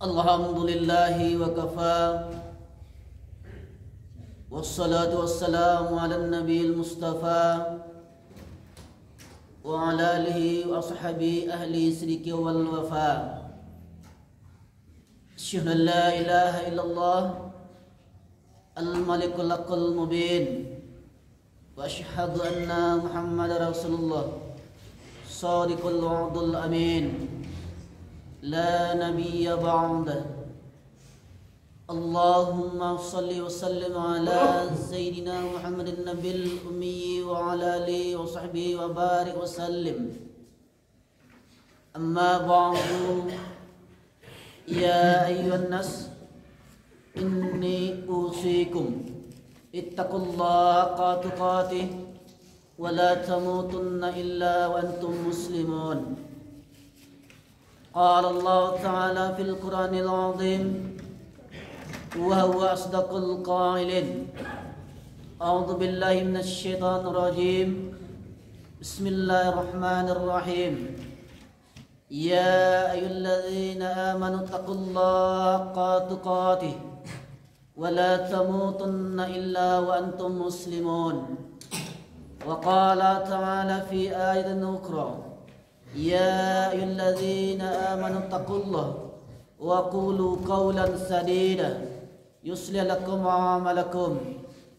Alhamdulillahi wa kafa. Wassalatu wassalamu ala nabiyil mustafa wa ala alihi wa ashabi ahli sidiki wal wafa. Asyhadu an la ilaha illallah al-malikul haqqul mubin wa asyhadu anna Muhammadar Rasulullah sadiqul wa'dul amin la nabiyya ba'dah. Allahumma salli wa sallim ala sayyidina Muhammadin nabil ummi wa ala alihi wa sahbihi wa barik wa sallim. Amma ba'du, ya ayyuhan nas, inni usikum ittaqullaha haqqa tuqatih wa la tamutunna illa wa antum muslimun. Qala Allah ta'ala fil Qur'anil 'azim wa huwa asdaqul qailin. A'udzu billahi minasy syaithanir rajim. Bismillahirrahmanirrahim. Ya ayyuhalladzina amanu taqullaha haqqa tuqatih wa la tamutunna illa wa antum muslimun. Wa qala ta'ala fi ayatin ukhra, ya ayyuhalladzina amanu taqullaha wa qulu qawlan sadida yuslih lakum a'malakum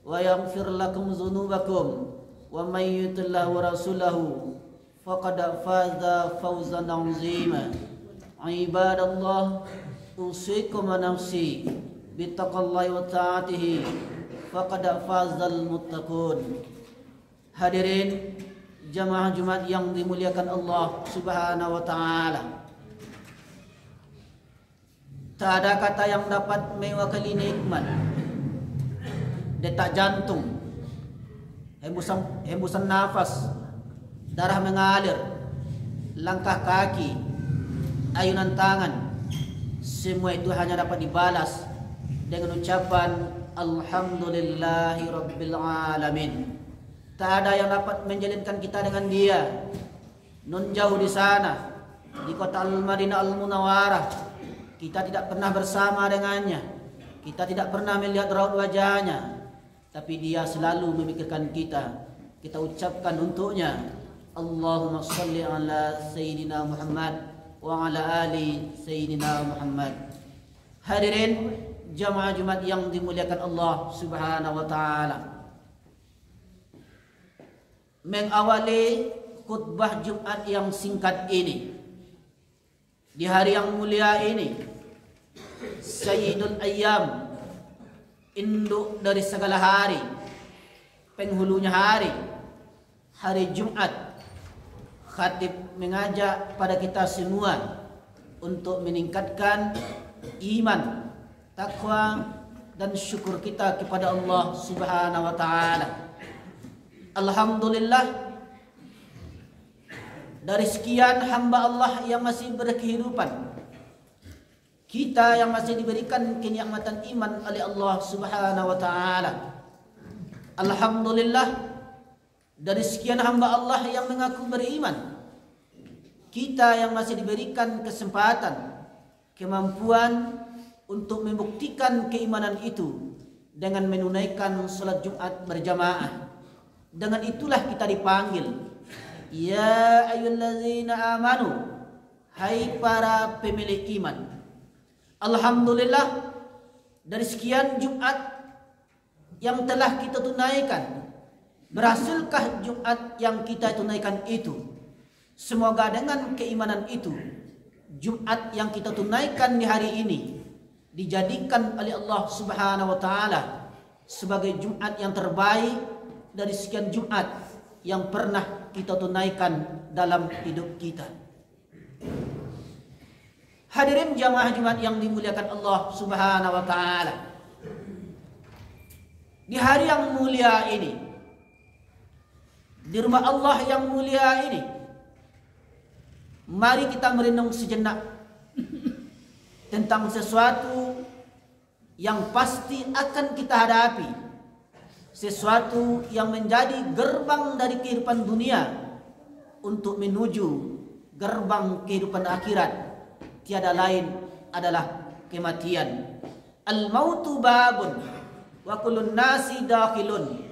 wa yaghfir lakum dzunubakum wa may yuti'illah wa rasulahu faqad faza fawzan 'azima. Ibadallah, usikum wa nafsi bittaqwallahi wa ta'atihi faqad fazal muttaqun. Hadirin jamaah Jumat yang dimuliakan Allah Subhanahu wa taala. Tak ada kata yang dapat mewakili nikmat, detak jantung, hembusan nafas, darah mengalir, langkah kaki, ayunan tangan, semua itu hanya dapat dibalas dengan ucapan Alhamdulillahi Rabbil Alamin. Tak ada yang dapat menjalinkan kita dengan dia. Nun jauh di sana, di kota Al-Madinah Al-Munawwarah, kita tidak pernah bersama dengannya, kita tidak pernah melihat raut wajahnya, tapi dia selalu memikirkan kita. Kita ucapkan untuknya Allahumma salli ala Sayyidina Muhammad wa ala ali Sayyidina Muhammad. Hadirin jamaah Jumat yang dimuliakan Allah Subhanahu wa taala, mengawali khutbah Jumat yang singkat ini di hari yang mulia ini, Sayyidul Ayyam, induk dari segala hari, penghulunya hari, hari Jumat, khatib mengajak pada kita semua untuk meningkatkan iman, takwa dan syukur kita kepada Allah Subhanahu wa taala. Alhamdulillah, dari sekian hamba Allah yang masih berkehidupan, kita yang masih diberikan kenikmatan iman oleh Allah Subhanahu wa taala. Alhamdulillah, dari sekian hamba Allah yang mengaku beriman, kita yang masih diberikan kesempatan, kemampuan untuk membuktikan keimanan itu dengan menunaikan salat Jumat berjamaah. Dengan itulah kita dipanggil, ya ayyuhalladzina amanu, hai para pemilik iman. Alhamdulillah, dari sekian Jumat yang telah kita tunaikan, berhasilkah Jumat yang kita tunaikan itu? Semoga dengan keimanan itu, Jumat yang kita tunaikan di hari ini dijadikan oleh Allah Subhanahu wa taala sebagai Jumat yang terbaik dari sekian Jumat yang pernah kita tunaikan dalam hidup kita. Hadirin jamaah Jumat yang dimuliakan Allah Subhanahu wa taala, di hari yang mulia ini, di rumah Allah yang mulia ini, mari kita merenung sejenak tentang sesuatu yang pasti akan kita hadapi, sesuatu yang menjadi gerbang dari kehidupan dunia untuk menuju gerbang kehidupan akhirat tiada lain adalah kematian. Al-mautu babun wa kullun nasi dakhilun.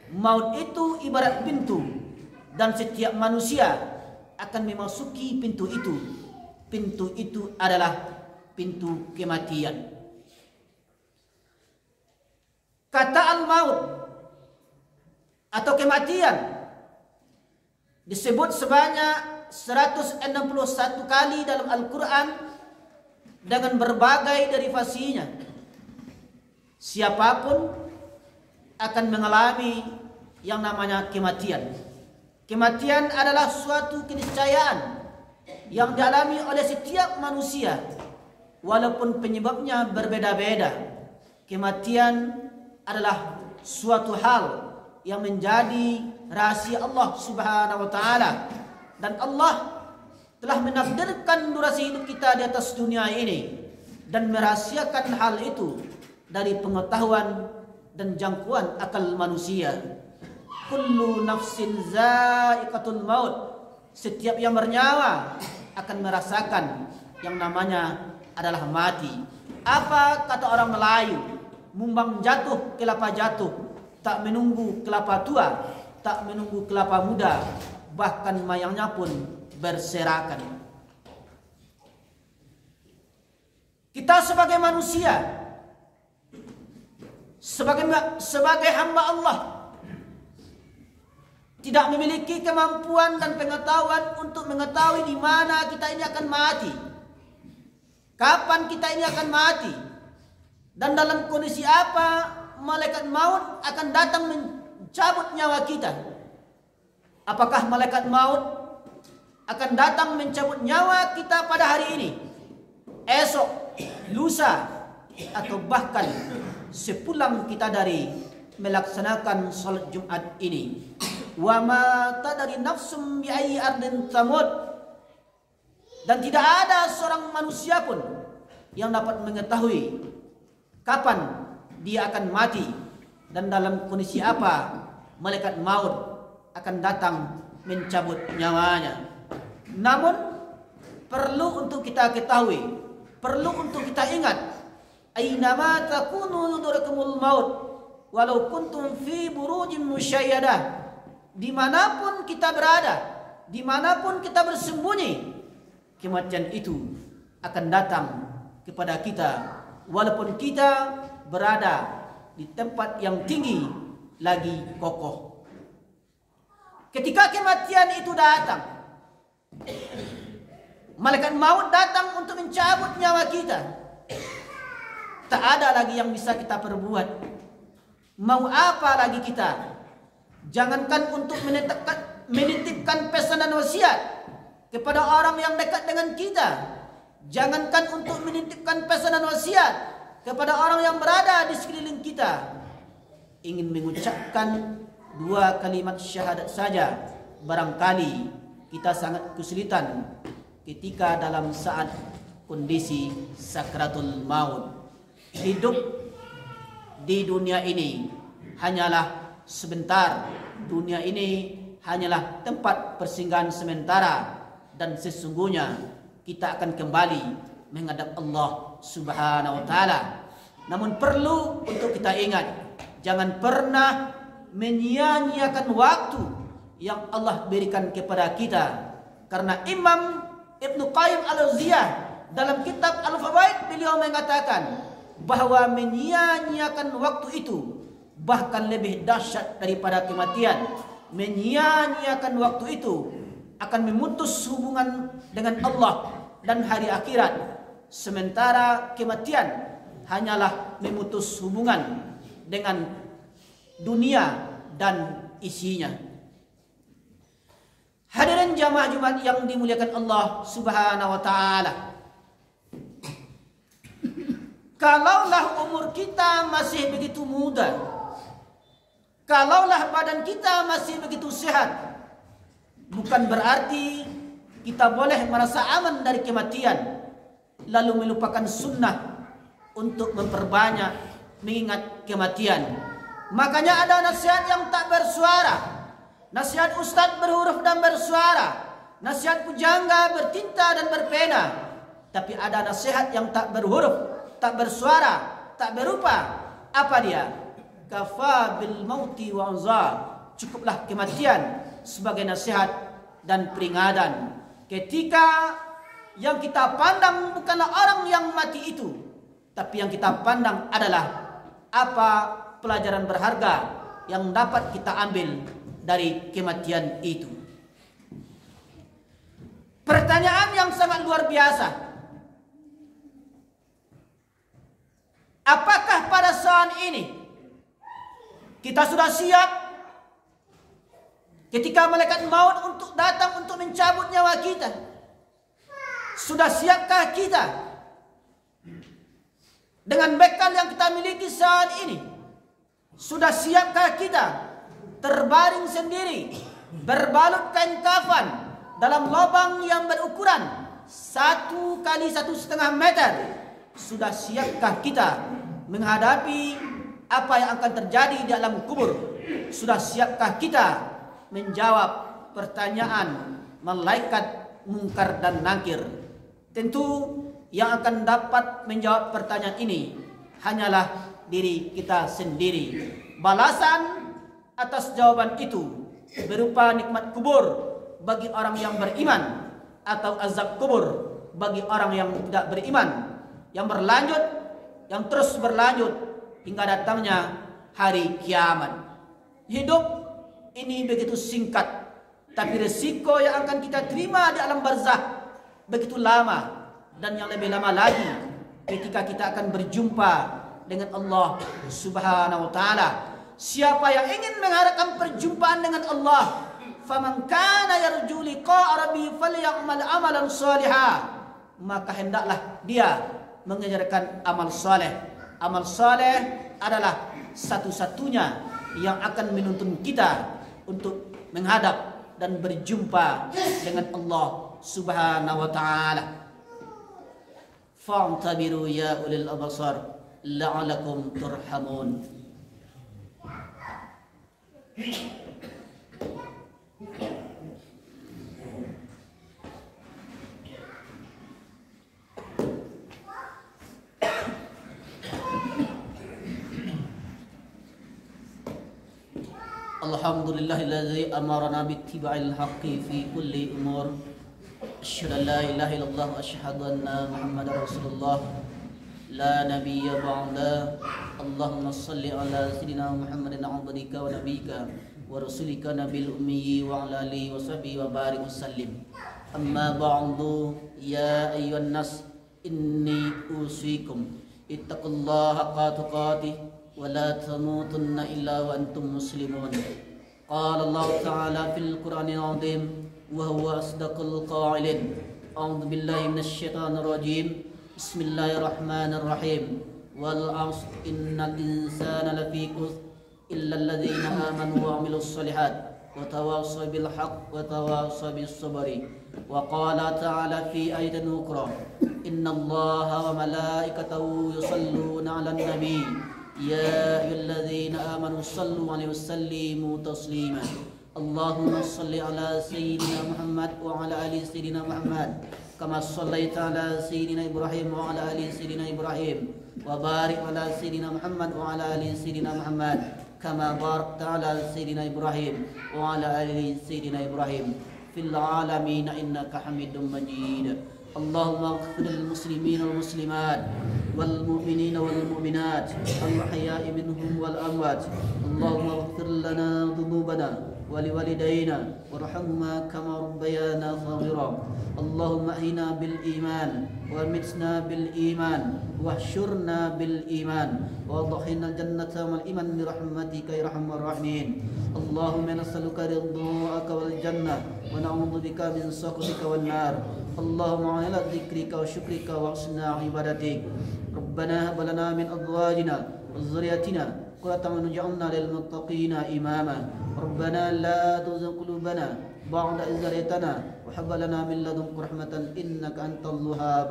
Maut itu ibarat pintu dan setiap manusia akan memasuki pintu itu. Pintu itu adalah pintu kematian. Kata al-maut atau kematian disebut sebanyak 161 kali dalam Al-Quran dengan berbagai derivasinya. Siapapun akan mengalami yang namanya kematian. Kematian adalah suatu keniscayaan yang dialami oleh setiap manusia, walaupun penyebabnya berbeda-beda. Kematian adalah suatu hal yang menjadi rahasia Allah Subhanahu wa taala, dan Allah telah menakdirkan durasi hidup kita di atas dunia ini dan merahasiakan hal itu dari pengetahuan dan jangkauan akal manusia. Kullu nafsin za'iqatul maut. Setiap yang bernyawa akan merasakan yang namanya adalah mati. Apa kata orang Melayu? Mumbang jatuh kelapa jatuh, tak menunggu kelapa tua, tak menunggu kelapa muda, bahkan mayangnya pun berserakan. Kita sebagai manusia, sebagai hamba Allah, tidak memiliki kemampuan dan pengetahuan untuk mengetahui di mana kita ini akan mati, kapan kita ini akan mati, dan dalam kondisi apa malaikat maut akan datang mencabut nyawa kita. Apakah malaikat maut akan datang mencabut nyawa kita pada hari ini, esok, lusa, atau bahkan sepulang kita dari melaksanakan salat Jumat ini? Wa ma tadri nafsum bi ayyi ardin tamut. Dan tidak ada seorang manusia pun yang dapat mengetahui kapan dia akan mati dan dalam kondisi apa malaikat maut akan datang mencabut nyawanya. Namun perlu untuk kita ketahui, perlu untuk kita ingat, aynama takunu yudrikumul maut walau kuntum fi burujin musyayyadah. Dimanapun kita berada, dimanapun kita bersembunyi, kematian itu akan datang kepada kita, walaupun kita berada di tempat yang tinggi lagi kokoh. Ketika kematian itu datang, malaikat maut datang untuk mencabut nyawa kita. Tak ada lagi yang bisa kita perbuat. Mau apa lagi kita? Jangankan untuk menitipkan pesan dan wasiat kepada orang yang dekat dengan kita. Jangankan untuk menitipkan pesan dan wasiat kepada orang yang berada di sekeliling kita. Ingin mengucapkan 2 kalimat syahadat saja, barangkali kita sangat kesulitan ketika dalam saat kondisi sakratul maut. Hidup di dunia ini hanyalah sebentar. Dunia ini hanyalah tempat persinggahan sementara, dan sesungguhnya kita akan kembali menghadap Allah Subhanahu wa taala. Namun perlu untuk kita ingat, jangan pernah menyia-nyiakan waktu yang Allah berikan kepada kita. Karena Imam Ibnu Qayyim al-Jauziyah dalam kitab Al-Fawaid beliau mengatakan bahwa menyia-nyiakan waktu itu bahkan lebih dahsyat daripada kematian. Menyia-nyiakan waktu itu akan memutus hubungan dengan Allah dan hari akhirat, sementara kematian hanyalah memutus hubungan dengan dunia dan isinya. Hadirin jamaah Jumat yang dimuliakan Allah Subhanahu wa taala, kalaulah umur kita masih begitu muda, kalaulah badan kita masih begitu sehat, bukan berarti kita boleh merasa aman dari kematian lalu melupakan sunnah untuk memperbanyak mengingat kematian. Makanya ada nasihat yang tak bersuara, nasihat ustaz berhuruf dan bersuara, nasihat pujangga bertinta dan berpena, tapi ada nasihat yang tak berhuruf, tak bersuara, tak berupa. Apa dia? Kafa bil mauti wa anzar. Cukuplah kematian sebagai nasihat dan peringatan. Ketika yang kita pandang bukanlah orang yang mati itu, tapi yang kita pandang adalah apa pelajaran berharga yang dapat kita ambil dari kematian itu. Pertanyaan yang sangat luar biasa. Apakah pada saat ini kita sudah siap ketika malaikat maut untuk datang untuk mencabut nyawa kita? Sudah siapkah kita dengan bekal yang kita miliki saat ini? Sudah siapkah kita terbaring sendiri, berbalut kain kafan dalam lubang yang berukuran 1 kali 1,5 meter? Sudah siapkah kita menghadapi apa yang akan terjadi di alam kubur? Sudah siapkah kita menjawab pertanyaan malaikat mungkar dan nakir? Tentu yang akan dapat menjawab pertanyaan ini hanyalah diri kita sendiri. Balasan atas jawaban itu berupa nikmat kubur bagi orang yang beriman, atau azab kubur bagi orang yang tidak beriman, yang berlanjut, yang terus berlanjut hingga datangnya hari kiamat. Hidup ini begitu singkat, tapi risiko yang akan kita terima di alam barzakh begitu lama, dan yang lebih lama lagi ketika kita akan berjumpa dengan Allah Subhanahu wa taala. Siapa yang ingin mengharapkan perjumpaan dengan Allah, faman kana yarju liqa'a rabbi falyamal amalan shalihan, maka hendaklah dia mengerjakan amal saleh. Amal saleh adalah satu-satunya yang akan menuntun kita untuk menghadap dan berjumpa dengan Allah Subhanahu wa taala. Fa'tabiru ya ulil absar la'alakum turhamun. Alhamdulillahilladzi amarna bittiba'il haqqi fi kulli umur. Asyhadu an la ilaha illallah wa asyhadu anna Muhammadar Rasulullah. La nabiyya ba'da. Allahumma salli ala sayyidina Muhammadin abdika wa nabiyyika wa rasulika nabil ummi wa ala alihi wa sahbihi wa barik wa sallim. Amma ba'du, ya ayyuhan nas, inni usikum ittaqullaha haqqa tuqatih wa la tamutunna illa wa antum muslimun. Qala Allah ta'ala fil Qur'anil 'azim wa huwa asdaqul qa'ilin. A'udzu billahi minasy syaithanir rajim. Bismillahirrahmanirrahim. Wal 'asr innal insana lafi khusr illa alladhina amanu wa 'amilus shalihat wa tawassaw bil haqq wa tawassaw bis sabri. Wa qala ta'ala fi ayatin ukhra, innallaha wa malaikatahu yusalluna 'alan nabi ya ayyuhalladzina amanu sallu 'alaihi wa sallimu taslima. Allahumma salli ala sayyidina Muhammad wa ala ali sayyidina Muhammad kama sallaita ala sayyidina Ibrahim wa ala ali sayyidina Ibrahim wa barik ala sayyidina Muhammad wa ala ali sayyidina Muhammad kama barakta ala sayyidina Ibrahim wa ala ali sayyidina Ibrahim fil alamin innaka Hamidum Majid. Allahumma ighfir lil muslimin wal muslimat wal mu'minin wal mu'minat al ahya'i minhum wal amwat. Allahumma ighfir lana dhunubana ولوالدينا وارحمهما كما ربيانا صغيرا. اللهم احينا بالايمان وامتنا بالايمان واحشرنا بالايمان وادخلنا الجنه والايمان برحمتك يا ارحم الراحمين. اللهم نسالك رضاك والجنه ونعوذ بك من سخطك والنار. اللهم على ذكرك وشكرك وحسن عبادتك. ربنا هب لنا من ازواجنا وذرياتنا قرة أعين واجعلنا للمتقين إماما. ربنا لا تزغ قلوبنا بعد إذ هديتنا وهب لنا من لدنك رحمة إنك أنت الوهاب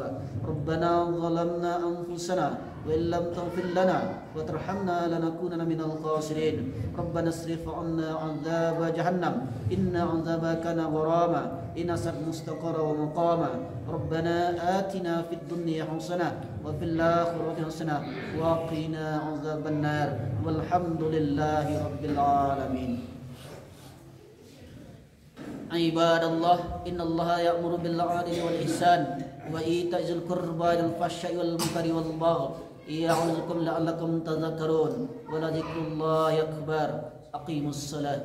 ربنا ظلمنا أنفسنا وإن لم تغفر لنا وترحمنا لنكونن من الخاسرين ربنا اصرف عنا عذاب جهنم إن عذابها كان غراما إن ساءت مستقرا ومقاما ربنا آتنا في الدنيا حسنة وفي الآخرة حسنة وقنا عذاب النار والحمد لله رب العالمين. عباد الله إن الله يأمر بالعدل والإحسان وإيتاء ذي القربى والفحشاء والمنكر والبغي يعظكم لعلكم تذكرون ولذكر الله أكبر. أقيموا الصلاة.